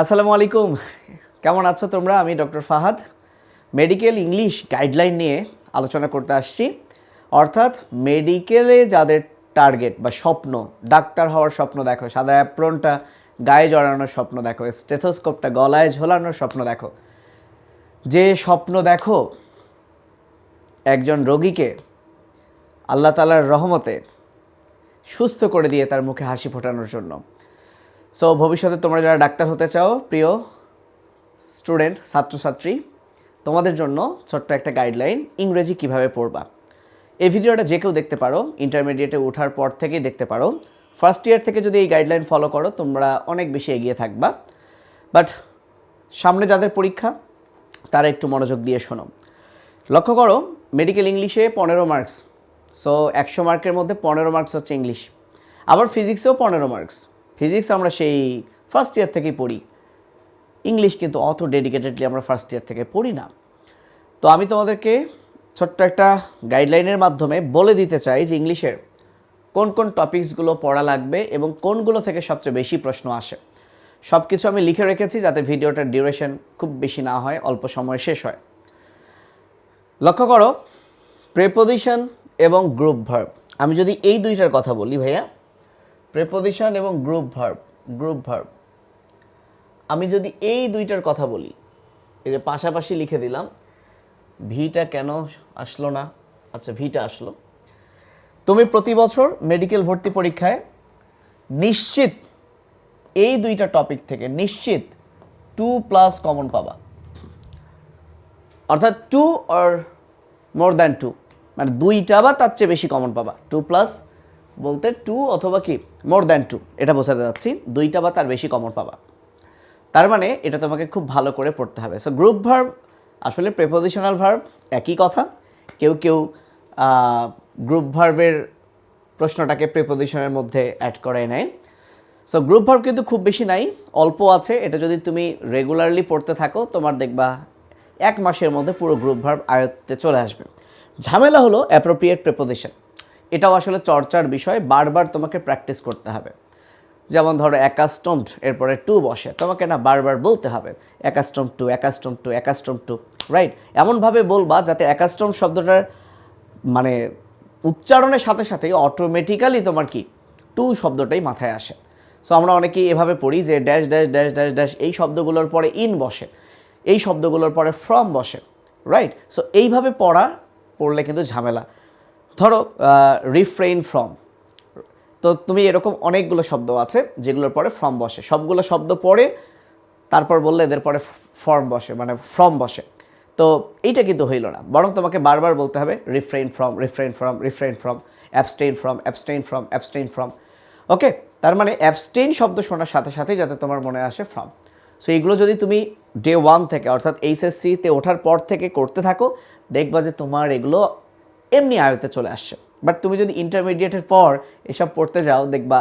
আসসালামু আলাইকুম, কেমন আছো তোমরা? আমি doctor Fahad medical English guideline নিয়ে আলোচনা করতে আসছি। অর্থাৎ মেডিকেলে যাদের টার্গেট বা স্বপ্ন, ডাক্তার হওয়ার স্বপ্ন দেখো, সাদা অ্যাপ্রনটা গায়ে জড়ানোর স্বপ্ন দেখো, স্টেথোস্কোপটা গলায় ঝোলানোর স্বপ্ন দেখো, যে স্বপ্ন দেখো একজন রোগীকে আল্লাহ তাআলার রহমতে সুস্থ করে দিয়ে তার মুখে হাসি ফোটানোর জন্য। সো ভবিষ্যতে তোমরা যারা ডাক্তার হতে চাও, প্রিয় স্টুডেন্ট, ছাত্রছাত্রী, তোমাদের জন্য ছোট্ট একটা গাইডলাইন, ইংরেজি কিভাবে পড়বা। এই ভিডিওটা যে কেউ দেখতে পারো, ইন্টারমিডিয়েটে ওঠার পর থেকেই দেখতে পারো। ফার্স্ট ইয়ার থেকে যদি এই গাইডলাইন ফলো করো তোমরা অনেক বেশি এগিয়ে থাকবা। বাট সামনে যাদের পরীক্ষা তারা একটু মনোযোগ দিয়ে শোনো। লক্ষ্য করো, মেডিকেল ইংলিশে 15 মার্কস। সো 100 মার্কের মধ্যে 15 মার্কস হচ্ছে ইংলিশ। আবার ফিজিক্সেও 15 মার্কস। ফিজিক্স আমরা সেই ফার্স্ট ইয়ার থেকেই পড়ি। ইংলিশ কিন্তু অত ডেডিকেটেডলি আমরা ফার্স্ট ইয়ার থেকে পড়ি না। তো আমি তোমাদেরকে ছোট্ট একটা গাইডলাইনের মাধ্যমে বলে দিতে চাই যে ইংলিশের কোন কোন টপিকসগুলো পড়া লাগবে এবং কোনগুলো থেকে সবচেয়ে বেশি প্রশ্ন আসে। সব কিছু আমি লিখে রেখেছি যাতে ভিডিওটার ডিউরেশন খুব বেশি না হয়, অল্প সময়ে শেষ হয়। লক্ষ্য করো, প্রেপোজিশন এবং গ্রুপ ভার্ব। আমি যদি এই দুইটার কথা বলি ভাইয়া, প্রেপোজিশন এবং গ্রুপ ভার্ব, আমি যদি এই দুইটার কথা বলি, এই যে পাশাপাশি লিখে দিলাম, ভিটা কেন আসলো না? আচ্ছা, ভিটা আসলো। তুমি প্রতি বছর মেডিকেল ভর্তি পরীক্ষায় নিশ্চিত এই দুইটা টপিক থেকে নিশ্চিত 2+ কমন পাবা। অর্থাৎ 2 অর মোর দ্যান 2, মানে দুইটা বা তার চেয়ে বেশি কমন পাবা। 2+ বলতে 2 অথবা কি মোর দ্যান 2, এটা বোঝাতে যাচ্ছি, দুইটা বা তার বেশি কমন পাবা। তার মানে এটা তোমাকে খুব ভালো করে পড়তে হবে। সো গ্রুপ ভার্ব আসলে প্রেপোজিশনাল ভার্ব, একই কথা। কেউ কেউ গ্রুপ ভার্বের প্রশ্নটাকে প্রেপোজিশনের মধ্যে অ্যাড করে নেয়। সো গ্রুপ ভার্ব কিন্তু খুব বেশি নাই, অল্প আছে। এটা যদি তুমি রেগুলারলি পড়তে থাকো তোমার দেখবা 1 মাসের মধ্যে পুরো গ্রুপ ভার্ব আয়ত্তে চলে আসবে। ঝামেলা হলো অ্যাপ্রোপ্রিয়েট প্রেপোজিশন। এটাও আসলে চর্চার বিষয়, বারবার তোমাকে প্র্যাকটিস করতে হবে। যেমন ধরো অ্যাকাস্টমড, এরপরে টু বসে, তোমাকে না বারবার বলতে হবে accustom two, accustom two, accustom two, right? এমনভাবে বলবা যাতে অ্যাকাস্টম শব্দটার মানে উচ্চারণের সাথে সাথেই অটোমেটিক্যালি তোমার কি টু শব্দটাই মাথায় আসে। সো আমরা অনেকেই এভাবে পড়ি যে dash dash dash dash dash, এই শব্দগুলোর পরে ইন বসে, এই শব্দগুলোর পরে ফ্রম বসে, রাইট? সো এইভাবে পড়লে কিন্তু ঝামেলা। ধরো রিফ্রেইন ফ্রম, তো তুমি এরকম অনেকগুলো শব্দ আছে যেগুলোর পরে ফ্রম বসে, সবগুলো শব্দ পড়ে তারপর বললে এদের পরে ফর্ম বসে, মানে ফ্রম বসে। তো এইটা কিন্তু হইল না, বরং তোমাকে বারবার বলতে হবে refrain from, refrain from, refrain from, abstain from, abstain from, abstain from. Okay, তার মানে অ্যাবস্টেইন শব্দ শোনার সাথে সাথেই যাতে তোমার মনে আসে ফ্রম। সো এইগুলো যদি তুমি ডে 1 থেকে অর্থাৎ এইচএসসিতে ওঠার পর থেকে করতে থাকো, দেখবা যে তোমার এগুলো এমনি আয়ত্তে চলে আসছে। বাট তুমি যদি ইন্টারমিডিয়েটের পর এসব পড়তে যাও, দেখবা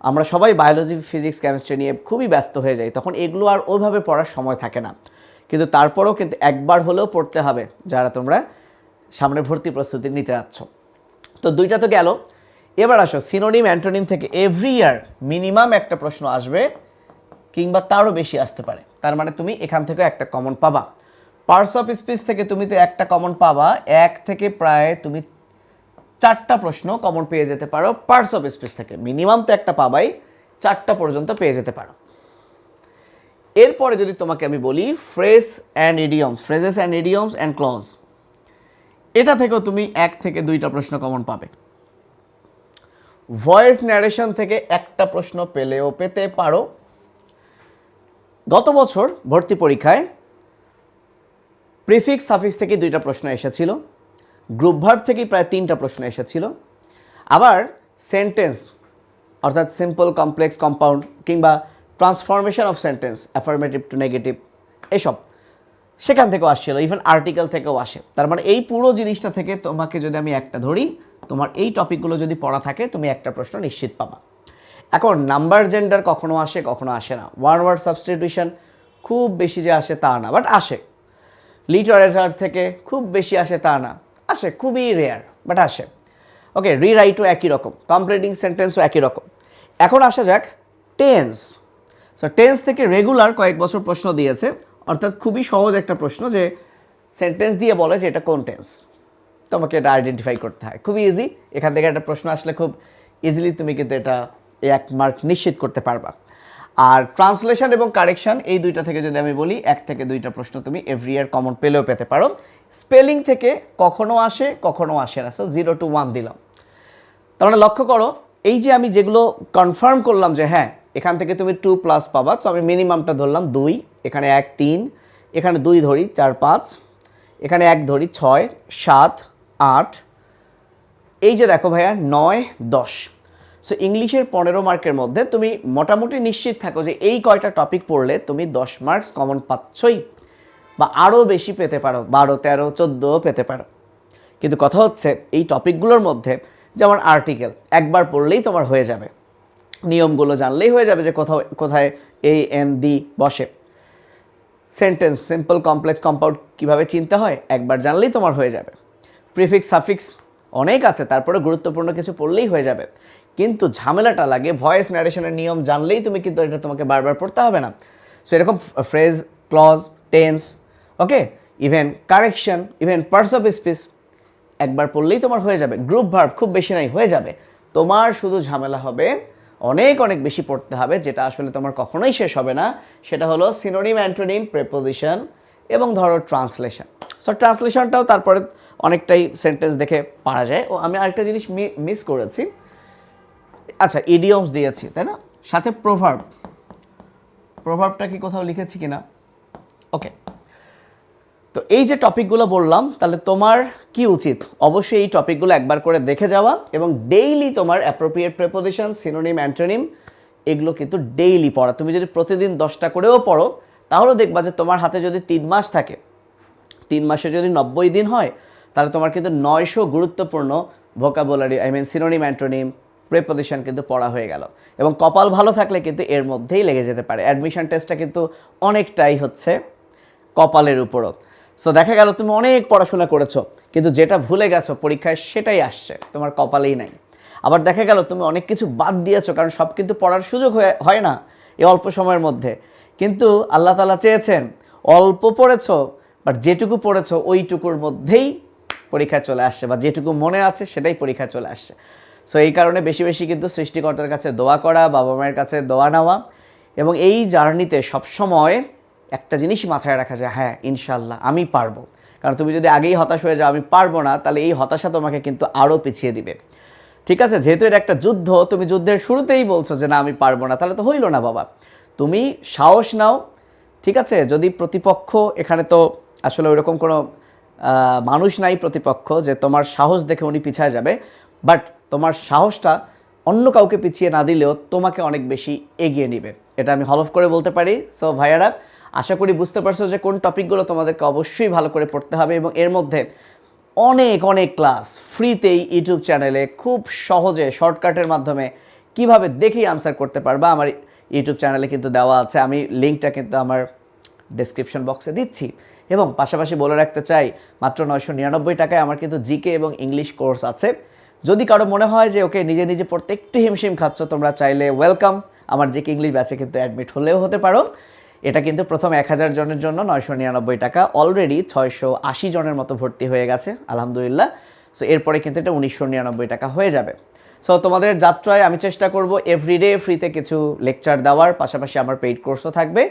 আমরা সবাই বায়োলজি, ফিজিক্স, কেমিস্ট্রি নিয়ে খুবই ব্যস্ত হয়ে যাই, তখন এগুলো আর ওইভাবে পড়ার সময় থাকে না। কিন্তু তারপরেও কিন্তু একবার হলেও পড়তে হবে যারা তোমরা সামনে ভর্তি প্রস্তুতি নিতে যাচ্ছ। তো দুইটা তো গেল, এবার আসো সিনোনিম, অ্যান্টোনিম থেকে এভরি ইয়ার মিনিমাম একটা প্রশ্ন আসবে, কিংবা তারও বেশি আসতে পারে। তার মানে তুমি এখান থেকে একটা কমন পাবা। পার্টস অফ স্পিচ থেকে তুমি তো একটা কমন পাবা, 1 থেকে প্রায় তুমি 4টা প্রশ্ন কমন পেয়ে যেতে পারো পার্টস অফ স্পিচ থেকে। মিনিমাম তো একটা পাবাই, 4টা পর্যন্ত পেয়ে যেতে পারো। এরপরে যদি তোমাকে আমি বলি phrases and idioms and clause, এটা থেকেও তুমি 1 থেকে 2টা প্রশ্ন কমন পাবে। ভয়েস ন্যারেশন থেকে একটা প্রশ্ন পেলেও পেতে পারো। গত বছর ভর্তি পরীক্ষায় প্রিফিক্স সাফিক্স থেকে 2টা প্রশ্ন এসেছিল, গ্রুপ ভার্ব থেকে প্রায় 3টা প্রশ্ন এসেছিল। আবার সেন্টেন্স অর্থাৎ সিম্পল, কমপ্লেক্স, কম্পাউন্ড কিংবা transformation of sentence, affirmative two negative, এসব সেখান থেকেও আসছিল, ইভেন আর্টিকেল থেকেও আসে। তার মানে এই পুরো জিনিসটা থেকে তোমাকে যদি আমি একটা ধরি, তোমার এই টপিকগুলো যদি পড়া থাকে তুমি একটা প্রশ্ন নিশ্চিত পাবা। এখন নাম্বার জেন্ডার কখনো আসে কখনো আসে না, ওয়ান ওয়ার্ড সাবস্টিটিউশন খুব বেশি যে আসে তা না, বাট আসে। লিটারেচার থেকে খুব বেশি আসে তা না, আসে, খুবই রেয়ার, বাট আসে। ওকে, রিরাইটও একই রকম, কমপ্লিটিং সেন্টেন্সও একই রকম। এখন আসা যাক টেন্স। সো টেন্স থেকে রেগুলার কয়েক বছর প্রশ্ন দিয়েছে, অর্থাৎ খুবই সহজ একটা প্রশ্ন যে সেন্টেন্স দিয়ে বলে যে এটা কোন টেন্স, তোমাকে এটা আইডেন্টিফাই করতে হয়। খুবই ইজি, এখান থেকে একটা প্রশ্ন আসলে খুব ইজিলি তুমি কিন্তু এটা 1 মার্ক নিশ্চিত করতে পারবা। আর ট্রান্সলেশন এবং কারেকশন এই দুইটা থেকে যদি আমি বলি 1 থেকে 2টা প্রশ্ন তুমি এভরি ইয়ার কমন পেলেও পেতে পারো। স্পেলিং থেকে কখনো আসে কখনো আসে না, সো 0 to 1 দিলাম। তার মানে লক্ষ্য করো, এই যে আমি যেগুলো কনফার্ম করলাম যে হ্যাঁ এখান থেকে তুমি 2+ পাবা, তো আমি মিনিমামটা ধরলাম 2, এখানে 1 3, এখানে 2 ধরি 4 5, এখানে 1 ধরি 6 7 8, এই যে দেখো ভাইয়া 9 10। সো ইংলিশের 15 মার্কের মধ্যে তুমি মোটামুটি নিশ্চিত থাকো যে এই কয়টা টপিক পড়লে তুমি 10 মার্কস কমন পাচ্ছই, বা আরও বেশি পেতে পারো, 12 13 14 পেতে পারো। কিন্তু কথা হচ্ছে এই টপিকগুলোর মধ্যে যেমন আর্টিকেল একবার পড়লেই তোমার হয়ে যাবে, নিয়মগুলো জানলেই হয়ে যাবে যে কোথাও কোথায় এই এন দি বসে। সেন্টেন্স সিম্পল কমপ্লেক্স কম্পাউন্ড কীভাবে চিনতে হয় একবার জানলেই তোমার হয়ে যাবে। প্রিফিক্স সাফিক্স অনেক আছে, তারপরে গুরুত্বপূর্ণ কিছু পড়লেই হয়ে যাবে। কিন্তু ঝামেলাটা লাগে ভয়েস ন্যারেশনের নিয়ম জানলেই তুমি কিন্তু এটা তোমাকে বারবার পড়তে হবে না। সো এরকম phrase, clause, tense, okay, even correction, even parts of speech একবার পড়লেই তোমার হয়ে যাবে। গ্রুপ ভার্ব খুব বেশি নাই, হয়ে যাবে। তোমার শুধু ঝামেলা হবে অনেক অনেক বেশি পড়তে হবে, যেটা আসলে তোমার কখনোই শেষ হবে না। সেটা হলো সিনোনিম, অ্যান্টোনিম, প্রেপোজিশন এবং ধরো ট্রান্সলেশন। সো ট্রান্সলেশনটাও তারপরে অনেকটাই সেন্টেন্স দেখে পারা যায়। ও আমি আরেকটা জিনিস মিস করেছি, আচ্ছা ইডিয়মস দিয়েছি তাই না, সাথে প্রভার্ব, প্রভার্বটা কি কোথাও লিখেছি কিনা, ওকে। তো এই যে টপিকগুলো বললাম, তাহলে তোমার কি উচিত, অবশ্যই এই টপিকগুলো একবার করে দেখে যাওয়া এবং ডেইলি তোমার অ্যাপ্রোপ্রিয়েট প্রেপোজিশন, সিনোনিম, অ্যান্টোনিম এগুলো কিন্তু ডেইলি পড়া। তুমি যদি প্রতিদিন 10টা করেও পড়ো তাহলে দেখবা যে তোমার হাতে যদি 3 মাস থাকে, 3 মাসে যদি 90 দিন হয়, তাহলে তোমার কিন্তু 900 গুরুত্বপূর্ণ ভোকাবুলারি, সিনোনিম, অ্যান্টোনিম, প্রেপোজিশন কিন্তু পড়া হয়ে গেল। এবং কপাল ভালো থাকলে কিন্তু এর মধ্যেই লেগে যেতে পারে। অ্যাডমিশন টেস্টটা কিন্তু অনেকটাই হচ্ছে কপালের উপরও। সো দেখা গেল তুমি অনেক পড়াশোনা করেছো, কিন্তু যেটা ভুলে গেছো পরীক্ষায় সেটাই আসছে, তোমার কপালেই নাই। আবার দেখা গেল তুমি অনেক কিছু বাদ দিয়েছো, কারণ সব কিন্তু পড়ার সুযোগ হয় না এই অল্প সময়ের মধ্যে। কিন্তু আল্লাহ তাআলা চেয়েছেন অল্প পড়েছো, বাট যেটুকু পড়েছো ওইটুকুর মধ্যেই পরীক্ষায় চলে আসছে, বা যেটুকু মনে আছে সেটাই পরীক্ষায় চলে আসছে। সো এই কারণে বেশি বেশি কিন্তু সৃষ্টিকর্তার কাছে দোয়া করা, বাবা মায়ের কাছে দোয়া নেওয়া, এবং এই জার্নিতে সবসময় একটা জিনিসই মাথায় রাখা যায়, হ্যাঁ ইনশাল্লাহ আমি পারবো। কারণ তুমি যদি আগেই হতাশ হয়ে যাও আমি পারবো না, তাহলে এই হতাশা তোমাকে কিন্তু আরও পিছিয়ে দিবে। ঠিক আছে, যেহেতু এটা একটা যুদ্ধ, তুমি যুদ্ধের শুরুতেই বলছো যে না আমি পারবো না, তাহলে তো হইল না বাবা। তুমি সাহস নাও, ঠিক আছে। যদি প্রতিপক্ষ, এখানে তো আসলে ওইরকম কোনো মানুষ নাই প্রতিপক্ষ যে তোমার সাহস দেখে উনি পিছিয়ে যাবে, বাট তোমার সাহসটা অন্য কাউকে পিছিয়ে না দিলেও তোমাকে অনেক বেশি এগিয়ে নেবে, এটা আমি হলফ করে বলতে পারি। সো ভাইয়ারা, আশা করি বুঝতে পারছো যে কোন টপিকগুলো তোমাদেরকে অবশ্যই ভালো করে পড়তে হবে, এবং এর মধ্যে অনেক অনেক ক্লাস ফ্রিতেই ইউটিউব চ্যানেলে খুব সহজে শর্টকাটের মাধ্যমে কিভাবে দেখেই আনসার করতে পারবা আমার ইউটিউব চ্যানেলে কিন্তু দেওয়া আছে। আমি লিঙ্কটা কিন্তু আমার ডেসক্রিপশন বক্সে দিচ্ছি। এবং পাশাপাশি বলে রাখতে চাই, মাত্র 999 টাকায় আমার কিন্তু জিকে এবং ইংলিশ কোর্স আছে। যদি কারো মনে হয় যে ওকে নিজে নিজে পড়তে একটু হিমশিম খাচ্ছ, তোমরা চাইলে ওয়েলকাম, আমার জিকে ইংলিশ ব্যাচে কিন্তু অ্যাডমিট হলেও হতে পারো। এটা কিন্তু প্রথম 1000 জনের জন্য 999 টাকা, অলরেডি 680 জনের মতো ভর্তি হয়ে গেছে আলহামদুলিল্লাহ। সো এরপরে কিন্তু এটা 1999 টাকা হয়ে যাবে। সো তোমাদের যাত্রায় আমি চেষ্টা করব এভরিডে ফ্রিতে কিছু লেকচার দেওয়ার, পাশাপাশি আমার পেইড কোর্সও থাকবে।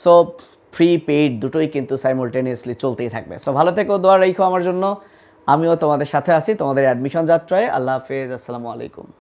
সো ফ্রি পেইড দুটোই কিন্তু সাইমultaneously চলতেই থাকবে। সো ভালো থেকো, দোয়া রাখো আমার জন্য, আমিও তোমাদের সাথে আছি তোমাদের অ্যাডমিশন যাত্রায়। আল্লাহ হাফেজ, আসসালামু আলাইকুম।